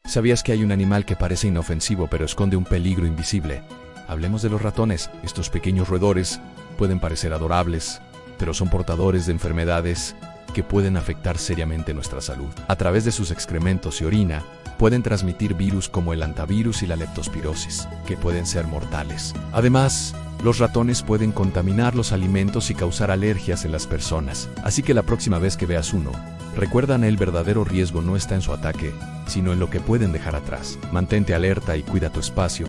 ¿Sabías que hay un animal que parece inofensivo pero esconde un peligro invisible? Hablemos de los ratones. Estos pequeños roedores pueden parecer adorables, pero son portadores de enfermedades que pueden afectar seriamente nuestra salud. A través de sus excrementos y orina, pueden transmitir virus como el hantavirus y la leptospirosis, que pueden ser mortales. Además, los ratones pueden contaminar los alimentos y causar alergias en las personas. Así que la próxima vez que veas uno, recuerda que el verdadero riesgo no está en su ataque, sino en lo que pueden dejar atrás. Mantente alerta y cuida tu espacio.